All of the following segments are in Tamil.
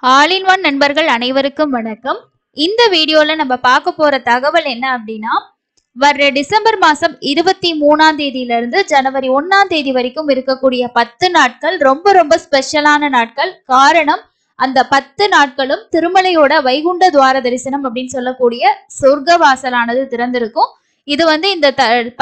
ஆல் இன் ஒன் நண்பர்கள் அனைவருக்கும் வணக்கம். இந்த வீடியோல நம்ம பார்க்க போற தகவல் என்ன அப்படின்னா, வர்ற டிசம்பர் மாசம் 23ஆம் தேதியிலிருந்து ஜனவரி 1ஆம் தேதி வரைக்கும் இருக்கக்கூடிய 10 நாட்கள் ரொம்ப ரொம்ப ஸ்பெஷலான நாட்கள். காரணம், அந்த 10 நாட்களும் திருமலையோட வைகுண்ட துவார தரிசனம் அப்படின்னு சொல்லக்கூடிய சொர்க்க வாசலானது திறந்திருக்கும். இது இந்த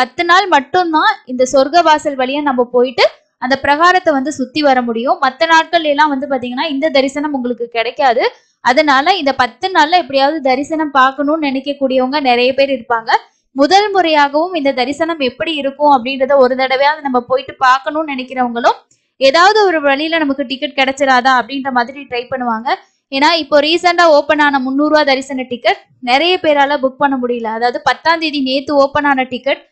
10 நாள் மட்டும்தான் இந்த சொர்க்க வாசல் வழியா நம்ம போயிட்டு அந்த பிரகாரத்தை சுத்தி வர முடியும். மற்ற நாட்கள் எல்லாம் பாத்தீங்கன்னா இந்த தரிசனம் உங்களுக்கு கிடைக்காது. அதனால இந்த 10 நாள்ல எப்படியாவது தரிசனம் பார்க்கணும்னு நினைக்கக்கூடியவங்க நிறைய பேர் இருப்பாங்க. முதல் முறையாகவும் இந்த தரிசனம் எப்படி இருக்கும் அப்படின்றத ஒரு தடவையாவது நம்ம போயிட்டு பார்க்கணும்னு நினைக்கிறவங்களும் ஏதாவது ஒரு வழியில நமக்கு டிக்கெட் கிடைச்சிடாதா அப்படின்ற மாதிரி ட்ரை பண்ணுவாங்க. ஏன்னா இப்போ ரீசெண்டா ஓப்பன் ஆன 300 ரூபா தரிசன டிக்கெட் நிறைய பேரால புக் பண்ண முடியல. அதாவது 10ஆம் தேதி நேத்து ஓப்பன் ஆன டிக்கெட்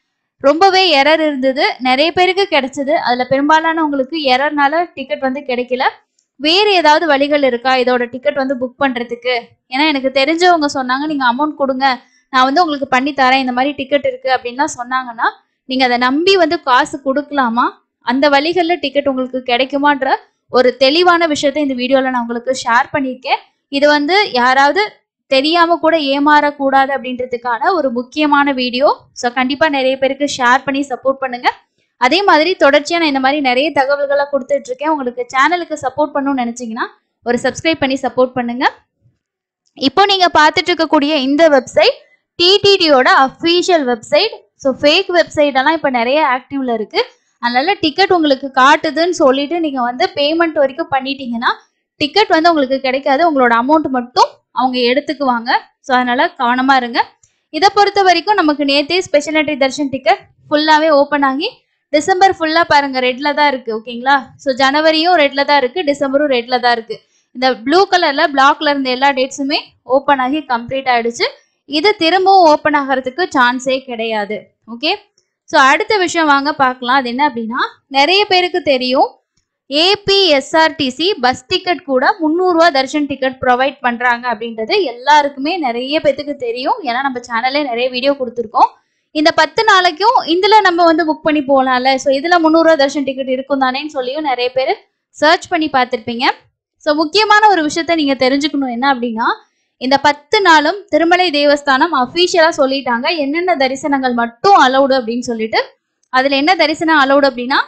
ரொம்பவே எரர் இருந்தது. நிறைய பேருக்கு கிடைச்சது. அதுல பெரும்பாலானவங்களுக்கு எரர்னால டிக்கெட் கிடைக்கல. வேறு ஏதாவது வழிகள் இருக்கா இதோட டிக்கெட் புக் பண்றதுக்கு? ஏன்னா எனக்கு தெரிஞ்சவங்க சொன்னாங்க, நீங்க அமௌண்ட் கொடுங்க, நான் உங்களுக்கு பண்ணி தரேன், இந்த மாதிரி டிக்கெட் இருக்கு அப்படின்லாம் சொன்னாங்கன்னா நீங்க அதை நம்பி காசு கொடுக்கலாமா, அந்த வழிகள்ல டிக்கெட் உங்களுக்கு கிடைக்குமான்ற ஒரு தெளிவான விஷயத்த இந்த வீடியோல நான் உங்களுக்கு ஷேர் பண்ணியிருக்கேன். இது யாராவது தெரியாம கூட ஏமாறக்கூடாது அப்படின்றதுக்கான ஒரு முக்கியமான வீடியோ. ஸோ கண்டிப்பா நிறைய பேருக்கு ஷேர் பண்ணி சப்போர்ட் பண்ணுங்க. அதே மாதிரி தொடர்ச்சியா நான் இந்த மாதிரி நிறைய தகவல்களை கொடுத்துட்டு இருக்கேன். உங்களுக்கு சேனலுக்கு சப்போர்ட் பண்ணணும்னு நினைச்சீங்கன்னா ஒரு சப்ஸ்கிரைப் பண்ணி சப்போர்ட் பண்ணுங்க. இப்போ நீங்க பார்த்துட்டு இருக்கக்கூடிய இந்த வெப்சைட் டிடிடியோட official website. So fake website எல்லாம் இப்போ நிறைய ஆக்டிவ்ல இருக்கு. அதனால டிக்கெட் உங்களுக்கு காட்டுதுன்னு சொல்லிட்டு நீங்க பேமெண்ட் வரைக்கும் பண்ணிட்டீங்கன்னா டிக்கெட் உங்களுக்கு கிடைக்காது. உங்களோட அமௌண்ட் மட்டும் அவங்க எடுத்துக்குவாங்க. ஸோ அதனால கவனமா இருங்க. இதை பொறுத்த வரைக்கும் நமக்கு நேற்றே ஸ்பெஷல் என்ட்ரி தர்ஷன் டிக்கெட் ஃபுல்லாவே ஓப்பன் ஆகி டிசம்பர் ஃபுல்லா பாருங்க ரெட்ல தான் இருக்கு. ஓகேங்களா? ஸோ ஜனவரியும் ரெட்ல தான் இருக்கு, டிசம்பரும் ரெட்ல தான் இருக்கு. இந்த ப்ளூ கலர்ல பிளாக்ல இருந்த எல்லா டேட்ஸுமே ஓப்பன் ஆகி கம்ப்ளீட் ஆயிடுச்சு. இது திரும்பவும் ஓப்பன் ஆகிறதுக்கு சான்ஸே கிடையாது. ஓகே, ஸோ அடுத்த விஷயம் வாங்க பார்க்கலாம். அது என்ன அப்படின்னா, நிறைய பேருக்கு தெரியும் ஏபிஎஸ்ஆர்டிசி பஸ் டிக்கெட் கூட 300 ரூபா தர்ஷன் டிக்கெட் ப்ரொவைட் பண்றாங்க அப்படின்றது எல்லாருக்குமே நிறைய பேத்துக்கு தெரியும். ஏன்னா நம்ம சேனல்ல நிறைய வீடியோ கொடுத்துருக்கோம். இந்த 10 நாளைக்கும் இதுல நம்ம புக் பண்ணி போகலாம்ல, ஸோ இதுல 300 ரூபா தர்ஷன் டிக்கெட் இருக்கும் தானேன்னு சொல்லியும் நிறைய பேர் சர்ச் பண்ணி பார்த்துருப்பீங்க. ஸோ முக்கியமான ஒரு விஷயத்த நீங்க தெரிஞ்சுக்கணும். என்ன அப்படின்னா, இந்த 10 நாளும் திருமலை தேவஸ்தானம் அஃபீஷியலா சொல்லிட்டாங்க என்னென்ன தரிசனங்கள் மட்டும் அலௌடு அப்படின்னு சொல்லிட்டு. அதுல என்ன தரிசனம் அலௌடு அப்படின்னா,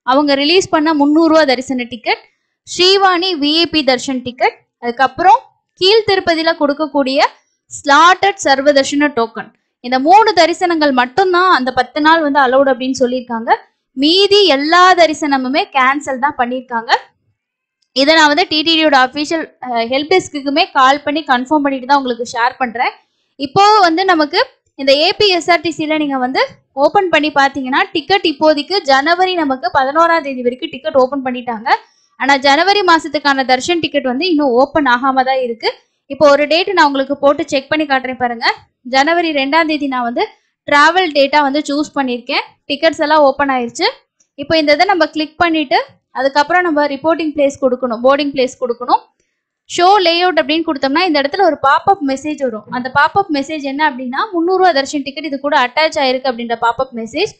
அவங்க ரிலீஸ் பண்ண 300 ரூபா தரிசன ticket, Srivani VIP Darshan ticket, அதுக்கப்புறம் கீழ் திருப்பதியில கொடுக்கக்கூடிய ஸ்லாட்டட் சர்வ தர்ஷன டோக்கன். இந்த 3 தரிசனங்கள் மட்டும்தான் அந்த 10 நாள் அலௌட் அப்படின்னு சொல்லியிருக்காங்க. மீதி எல்லா தரிசனமுமே கேன்சல் தான் பண்ணியிருக்காங்க. இதை நான் டிடிடியோட அஃபீஷியல் ஹெல்ப் டெஸ்க்குமே கால் பண்ணி கன்ஃபார்ம் பண்ணிட்டு தான் உங்களுக்கு ஷேர் பண்றேன். இப்போ நமக்கு இந்த ஏபிஎஸ்ஆர்டிசியில நீங்க ஓபன் பண்ணி பாத்தீங்கன்னா டிக்கெட் இப்போதைக்கு ஜனவரி நமக்கு 11ஆம் தேதி வரைக்கும் டிக்கெட் ஓபன் பண்ணிட்டாங்க. ஆனா ஜனவரி மாசத்துக்கான தர்ஷன் டிக்கெட் இன்னும் ஓபன் ஆகாம தான் இருக்கு. இப்போ ஒரு டேட் நான் உங்களுக்கு போட்டு செக் பண்ணி காட்டுறேன் பாருங்க. ஜனவரி 2ஆம் தேதி நான் டிராவல் டேட்டா சூஸ் பண்ணியிருக்கேன். டிக்கெட்ஸ் எல்லாம் ஓப்பன் ஆயிருச்சு. இப்போ இந்த இதை நம்ம கிளிக் பண்ணிட்டு அதுக்கப்புறம் நம்ம ரிப்போர்ட்டிங் பிளேஸ் கொடுக்கணும், போர்டிங் பிளேஸ் கொடுக்கணும். ஷோ லேஅவுட் அப்படின்னு கொடுத்தோம்னா இந்த இடத்துல ஒரு பாப்அப் மெசேஜ் வரும். அந்த பாப்அப் மெசேஜ் என்ன அப்படின்னா, 300 ரூபா தர்ஷன் டிக்கெட் இது கூட அட்டாச் ஆயிருக்கு அப்படின்ற பாப்அப் மெசேஜ்.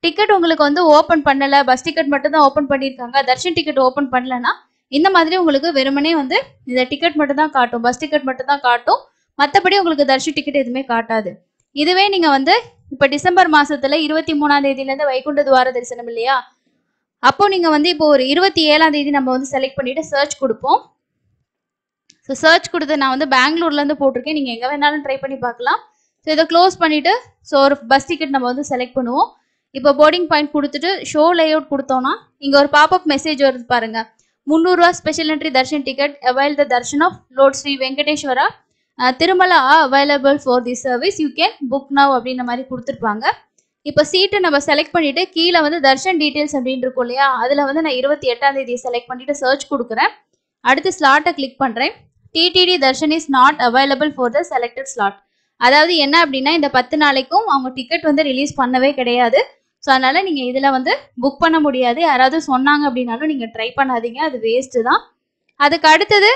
டிக்கெட் உங்களுக்கு ஓப்பன் பண்ணல, பஸ் டிக்கெட் மட்டும் தான் ஓப்பன் பண்ணியிருக்காங்க, தர்ஷன் டிக்கெட் ஓப்பன் பண்ணலன்னா இந்த மாதிரி உங்களுக்கு வெறுமனே இந்த டிக்கெட் மட்டும் தான் காட்டும், பஸ் டிக்கெட் மட்டும் தான் காட்டும். மற்றபடி உங்களுக்கு தர்ஷன் டிக்கெட் எதுவுமே காட்டாது. இதுவே நீங்க இப்போ டிசம்பர் மாசத்துல 23ஆம் தேதியிலேருந்து வைகுண்ட துவார தரிசனம் இல்லையா, அப்போ நீங்க இப்போ ஒரு 27ஆம் தேதி நம்ம செலக்ட் பண்ணிட்டு சர்ச் கொடுப்போம். ஸோ சர்ச் கொடுத்து நான் பெங்களூர்லேருந்து போட்டிருக்கேன். நீங்கள் எங்கே வேணாலும் ட்ரை பண்ணி பார்க்கலாம். ஸோ இதை க்ளோஸ் பண்ணிவிட்டு ஸோ ஒரு பஸ் டிக்கெட் நம்ம செலக்ட் பண்ணுவோம். இப்போ போர்டிங் பாயிண்ட் கொடுத்துட்டு ஷோ லேஅவுட் கொடுத்தோன்னா இங்கே ஒரு பாப்அப் மெசேஜ் வருது பாருங்க. 300 ரூபா special entry darshan ticket avail the darshan of lord Sri Venkateswara Tirumala available for the service you can book now அப்படின்ற மாதிரி கொடுத்துருப்பாங்க. இப்போ சீட்டை நம்ம செலக்ட் பண்ணிவிட்டு கீழே தர்ஷன் டீட்டெயில்ஸ் அப்படின்னு இருக்கும் இல்லையா, அதில் நான் 28ஆம் தேதி செலக்ட் பண்ணிவிட்டு சர்ச் கொடுக்குறேன். அடுத்து ஸ்லாட்டை கிளிக் பண்ணுறேன். TTD darshan is not available for the selected slot. அதாவது என்ன அப்படின்னா, இந்த 10 நாளைக்கும் அவங்க டிக்கெட் ரிலீஸ் பண்ணவே கிடையாது. ஸோ அதனால நீங்க இதுல புக் பண்ண முடியாது. யாராவது சொன்னாங்க அப்படின்னாலும் நீங்க ட்ரை பண்ணாதீங்க, அது வேஸ்ட் தான். அதுக்கு அடுத்தது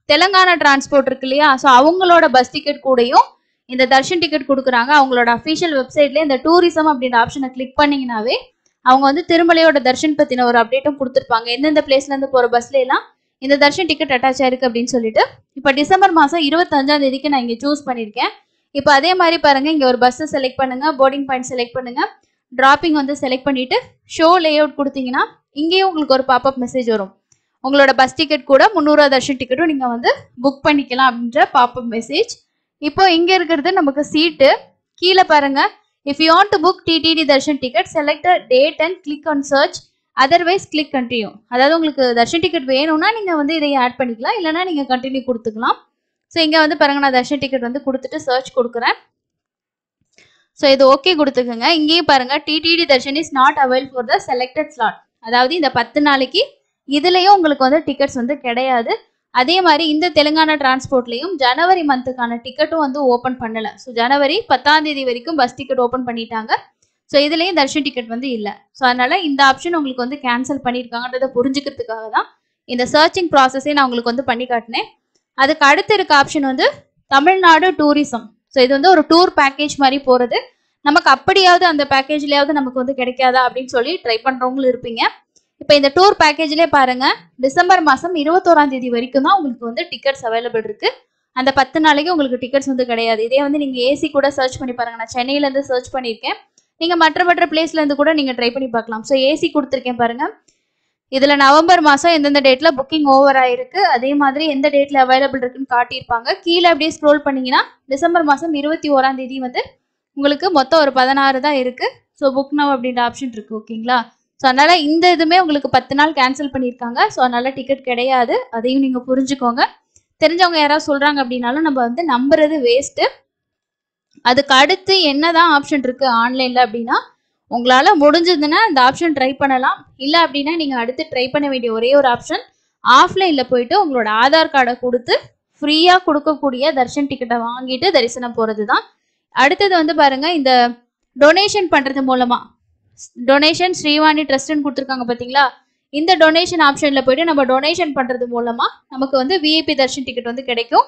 தெலுங்கானா டிரான்ஸ்போர்ட் இருக்கு இல்லையா, ஸோ அவங்களோட பஸ் டிக்கெட் கூடயும் இந்த தர்ஷன் டிக்கெட் கொடுக்குறாங்க. அவங்களோட அஃபீஷியல் வெப்சைட்ல இந்த டூரிசம் அப்படின்ற ஆப்ஷனை கிளிக் பண்ணீங்கன்னாவே அவங்க திருமலையோட தர்ஷன் பத்தின ஒரு அப்டேட்டும் கொடுத்துருப்பாங்க. எந்தெந்த பிளேஸ்ல இருந்து போற பஸ்ல எல்லாம் இந்த தர்ஷன் டிக்கெட் அட்டாச் ஆயிருக்கு அப்படின்னு சொல்லிட்டு இப்போ டிசம்பர் மாதம் 25ஆம் தேதிக்கு நான் இங்கே சூஸ் பண்ணியிருக்கேன். இப்போ அதே மாதிரி பாருங்க, இங்கே ஒரு பஸ்ஸை செலக்ட் பண்ணுங்க, போர்டிங் பாயிண்ட் செலக்ட் பண்ணுங்க, டிராப்பிங் வந்து செலக்ட் பண்ணிட்டு ஷோ லே அவுட் கொடுத்தீங்கன்னா இங்கேயும் உங்களுக்கு ஒரு பாப்அப் மெசேஜ் வரும். உங்களோட பஸ் டிக்கெட் கூட 300 ரூபா தர்ஷன் டிக்கெட்டும் நீங்கள் வந்து புக் பண்ணிக்கலாம் அப்படின்ற பாப்அப் மெசேஜ். இப்போ இங்கே இருக்கிறது நமக்கு சீட்டு. கீழே பாருங்க, if you want to book TTD darshan ticket select date and click on search, otherwise click continue. அதாவது உங்களுக்கு தர்ஷன் டிக்கெட் வேணும்னா நீங்கள் வந்து இதை ஆட் பண்ணிக்கலாம், இல்லைனா நீங்கள் கண்டினியூ கொடுத்துக்கலாம். ஸோ இங்கே வந்து பாருங்க, நான் தர்ஷன் டிக்கெட் வந்து கொடுத்துட்டு சர்ச் கொடுக்குறேன். ஸோ இது ஓகே கொடுத்துக்கோங்க. இங்கேயும் பாருங்க, TTD darshan is not avail for the selected slot. அதாவது இந்த 10 நாளைக்கு இதுலேயும் உங்களுக்கு வந்து டிக்கெட்ஸ் வந்து கிடையாது. அதே மாதிரி இந்த தெலுங்கானா டிரான்ஸ்போர்ட்லேயும் ஜனவரி மந்த்துக்கான டிக்கெட்டும் வந்து ஓப்பன் பண்ணலை. ஸோ ஜனவரி 10ஆம் தேதி வரைக்கும் பஸ் டிக்கெட் ஓப்பன் பண்ணிட்டாங்க. ஸோ இதுலேயும் தர்ஷன் டிக்கெட் வந்து இல்லை. ஸோ அதனால இந்த ஆப்ஷன் உங்களுக்கு வந்து கேன்சல் பண்ணியிருக்காங்கன்றதை புரிஞ்சுக்கிறதுக்காக தான் இந்த சர்ச்சிங் ப்ராசஸே நான் உங்களுக்கு வந்து பண்ணி காட்டினேன். அதுக்கு அடுத்து இருக்க ஆப்ஷன் வந்து தமிழ்நாடு டூரிசம். ஸோ இது வந்து ஒரு டூர் பேக்கேஜ் மாதிரி போகிறது. நமக்கு அப்படியாவது அந்த பேக்கேஜ்லேயாவது நமக்கு வந்து கிடைக்காதா அப்படின்னு சொல்லி ட்ரை பண்ணுறவங்களும் இருப்பீங்க. இப்போ இந்த டூர் பேக்கேஜ்லேயே பாருங்க, டிசம்பர் மாதம் 21ஆம் தேதி வரைக்கும் தான் உங்களுக்கு வந்து டிக்கெட்ஸ் அவைலபிள் இருக்கு. அந்த 10 நாளைக்கு உங்களுக்கு டிக்கெட்ஸ் வந்து கிடையாது. இதே வந்து நீங்கள் ஏசி கூட சர்ச் பண்ணி பாருங்க. நான் சென்னையிலேருந்து சர்ச் பண்ணியிருக்கேன். நீங்கள் மற்ற பிளேஸ்லேருந்து கூட நீங்கள் ட்ரை பண்ணி பார்க்கலாம். ஸோ ஏசி கொடுத்துருக்கேன் பாருங்க. இதில் நவம்பர் மாதம் எந்தெந்த டேட்டில் புக்கிங் ஓவர் ஆயிருக்கு, அதே மாதிரி எந்த டேட்டில் அவைலபிள் இருக்குன்னு காட்டியிருப்பாங்க. கீழே அப்படியே ஸ்க்ரோல் பண்ணிங்கன்னா டிசம்பர் மாதம் 21ஆம் தேதி வந்து உங்களுக்கு மொத்தம் ஒரு 16 தான் இருக்குது. ஸோ புக் நவ் அப்படின்ற ஆப்ஷன் இருக்குது. ஓகேங்களா? ஸோ அதனால் இந்த இதுவுமே உங்களுக்கு 10 நாள் கேன்சல் பண்ணியிருக்காங்க. ஸோ அதனால் டிக்கெட் கிடையாது. அதையும் நீங்கள் புரிஞ்சுக்கோங்க. தெரிஞ்சவங்க யாராவது சொல்கிறாங்க அப்படின்னாலும் நம்ம வந்து நம்புறது வேஸ்ட்டு. அதுக்கு அடுத்து என்னதான் ஆப்ஷன் இருக்குது ஆன்லைனில் அப்படின்னா, உங்களால் முடிஞ்சதுன்னா இந்த ஆப்ஷன் ட்ரை பண்ணலாம். இல்லை அப்படின்னா நீங்கள் அடுத்து ட்ரை பண்ண வேண்டிய ஒரே ஒரு ஆப்ஷன், ஆஃப்லைனில் போயிட்டு உங்களோட ஆதார் கார்டை கொடுத்து ஃப்ரீயாக கொடுக்கக்கூடிய தர்ஷன் டிக்கெட்டை வாங்கிட்டு தரிசனம் போகிறது தான். அடுத்தது வந்து பாருங்கள், இந்த டொனேஷன் பண்ணுறது மூலமாக, டொனேஷன் ஸ்ரீவாணி ட்ரஸ்ட்னு கொடுத்துருக்காங்க பார்த்தீங்களா, இந்த டொனேஷன் ஆப்ஷனில் போயிட்டு நம்ம டொனேஷன் பண்ணுறது மூலமாக நமக்கு வந்து விஐபி தர்ஷன் டிக்கெட் வந்து கிடைக்கும்.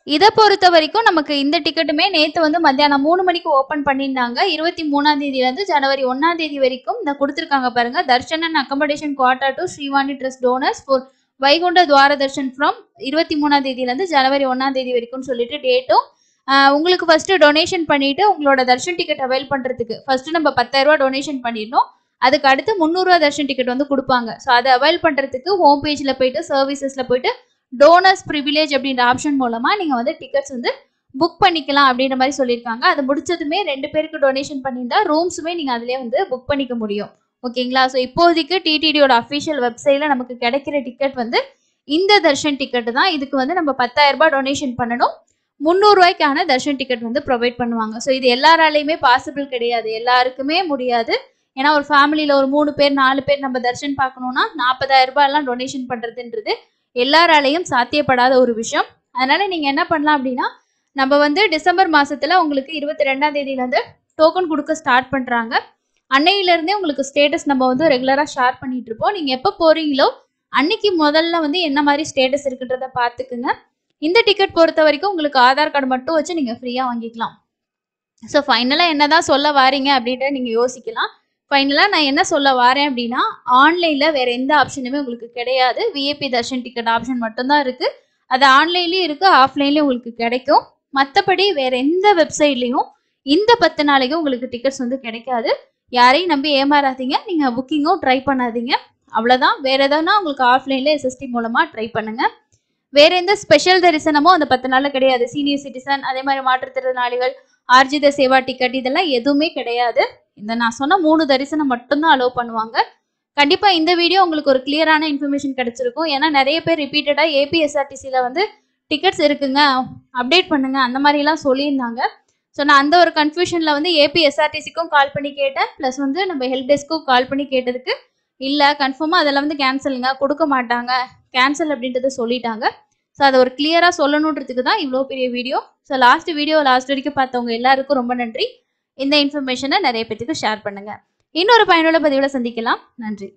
இதை பொறுத்த வரைக்கும் நமக்கு இந்த டிக்கெட்டுமே நேற்று வந்து மத்தியானம் 3 மணிக்கு ஓப்பன் பண்ணியிருந்தாங்க. 23ஆம் தேதியிலேருந்து ஜனவரி 1ஆம் தேதி வரைக்கும் இந்த கொடுத்துருக்காங்க பாருங்க. Darshan and accommodation quarter to Srivani trust donors for Vaikunta Dwara darshan from 23ஆம் தேதியிலேருந்து ஜனவரி 1ஆம் தேதி வரைக்கும்னு சொல்லிட்டு டேட்டும். உங்களுக்கு ஃபஸ்ட்டு டொனேஷன் பண்ணிவிட்டு உங்களோட தர்ஷன் டிக்கெட் அவைல் பண்ணுறதுக்கு ஃபஸ்ட்டு நம்ம 10,000 ரூபா டொனேஷன் பண்ணிடணும். அதுக்கு அடுத்து 300 ரூபா தர்ஷன் டிக்கெட் வந்து கொடுப்பாங்க. ஸோ அதை அவைல் பண்ணுறதுக்கு ஹோம் பேஜில் போயிட்டு சர்வீசஸில் போயிட்டு டோனர்ஸ் ப்ரிவிலேஜ் அப்படின்ற ஆப்ஷன் மூலமாக நீங்கள் வந்து டிக்கெட்ஸ் வந்து புக் பண்ணிக்கலாம் அப்படின்ற மாதிரி சொல்லியிருக்காங்க. அது முடிச்சதுமே 2 பேருக்கு டொனேஷன் பண்ணியிருந்தா ரூம்ஸுமே நீங்கள் அதிலே வந்து புக் பண்ணிக்க முடியும். ஓகேங்களா? ஸோ இப்போதைக்கு டிடிடியோட அஃபிஷியல் வெப்சைட்டில் நமக்கு கிடைக்கிற டிக்கெட் வந்து இந்த தர்ஷன் டிக்கெட்டு தான். இதுக்கு வந்து நம்ம 10,000 ரூபாய் டொனேஷன் பண்ணணும். 300 ரூபாய்க்கான தர்ஷன் டிக்கெட் வந்து ப்ரொவைட் பண்ணுவாங்க. ஸோ இது எல்லாராலையுமே பாசிபிள் கிடையாது, எல்லாருக்குமே முடியாது. ஏன்னா ஒரு ஃபேமிலியில் ஒரு 3 பேர் 4 பேர் நம்ம தர்ஷன் பார்க்கணுன்னா 40,000 ரூபாயெல்லாம் டொனேஷன் பண்ணுறதுன்றது எல்லாராலையும் சாத்தியப்படாத ஒரு விஷயம். அதனால நீங்கள் என்ன பண்ணலாம் அப்படின்னா, நம்ம வந்து டிசம்பர் மாதத்தில் உங்களுக்கு 22ஆம் தேதியிலேருந்து டோக்கன் கொடுக்க ஸ்டார்ட் பண்ணுறாங்க. அன்னையிலேருந்தே உங்களுக்கு ஸ்டேட்டஸ் நம்ம வந்து ரெகுலராக ஷேர் பண்ணிட்டு இருப்போம். நீங்கள் எப்போ போகிறீங்களோ அன்னைக்கு முதல்ல வந்து என்ன மாதிரி ஸ்டேட்டஸ் இருக்குன்றத பார்த்துக்குங்க. இந்த டிக்கெட் பொறுத்த வரைக்கும் உங்களுக்கு ஆதார் கார்டு மட்டும் வச்சு நீங்கள் ஃப்ரீயாக வாங்கிக்கலாம். ஸோ ஃபைனலாக என்ன தான் சொல்ல வாரீங்க அப்படின்ற நீங்கள் யோசிக்கலாம். ஃபைனலாக நான் என்ன சொல்ல வரேன் அப்படின்னா, ஆன்லைனில் வேறு எந்த ஆப்ஷனுமே உங்களுக்கு கிடையாது. விஐபி தர்ஷன் டிக்கெட் ஆப்ஷன் மட்டும்தான் இருக்குது. அது ஆன்லைன்லேயும் இருக்குது, ஆஃப்லைன்லேயும் உங்களுக்கு கிடைக்கும். மற்றபடி வேறு எந்த வெப்சைட்லேயும் இந்த 10 நாளைக்கும் உங்களுக்கு டிக்கெட்ஸ் வந்து கிடைக்காது. யாரையும் நம்பி ஏமாறாதீங்க. நீங்கள் புக்கிங்கும் ட்ரை பண்ணாதீங்க. அவ்வளோதான். வேறு எதனா உங்களுக்கு ஆஃப்லைனில் எஸ்எஸ்டி மூலமாக ட்ரை பண்ணுங்கள். வேறு எந்த ஸ்பெஷல் தரிசனமும் அந்த 10 நாளில் கிடையாது. சீனியர் சிட்டிசன், அதே மாதிரி மாற்றுத்திறனாளிகள், ஆர்ஜித சேவா டிக்கெட் இதெல்லாம் எதுவுமே கிடையாது. இந்த நான் சொன்ன 3 தரிசனம் மட்டும்தான் அலோவ் பண்ணுவாங்க. கண்டிப்பாக இந்த வீடியோ உங்களுக்கு ஒரு கிளியரான இன்ஃபர்மேஷன் கிடைச்சிருக்கும். ஏன்னா நிறைய பேர் ரிப்பீட்டடாக ஏபிஎஸ்ஆர்டிசியில் வந்து டிக்கெட்ஸ் இருக்குங்க, அப்டேட் பண்ணுங்க அந்த மாதிரிலாம் சொல்லியிருந்தாங்க. ஸோ நான் அந்த ஒரு கன்ஃபியூஷனில் வந்து ஏபிஎஸ்ஆர்டிசிக்கும் கால் பண்ணி கேட்டேன். ப்ளஸ் வந்து நம்ம ஹெல்ப் டெஸ்க்கும் கால் பண்ணி கேட்டதுக்கு இல்லை கன்ஃபார்மாக அதெல்லாம் வந்து கேன்சலுங்க, கொடுக்க மாட்டாங்க, கேன்சல் அப்படின்றத சொல்லிட்டாங்க. ஸோ அதை ஒரு கிளியராக சொல்லணுன்றதுக்கு தான் இவ்வளோ பெரிய வீடியோ. ஸோ லாஸ்ட் வரைக்கும் பார்த்தவங்க எல்லாருக்கும் ரொம்ப நன்றி. இந்த இன்ஃபர்மேஷனை நிறைய பேருக்கு ஷேர் பண்ணுங்கள். இன்னொரு பயனுள்ள பதிவில் சந்திக்கலாம். நன்றி.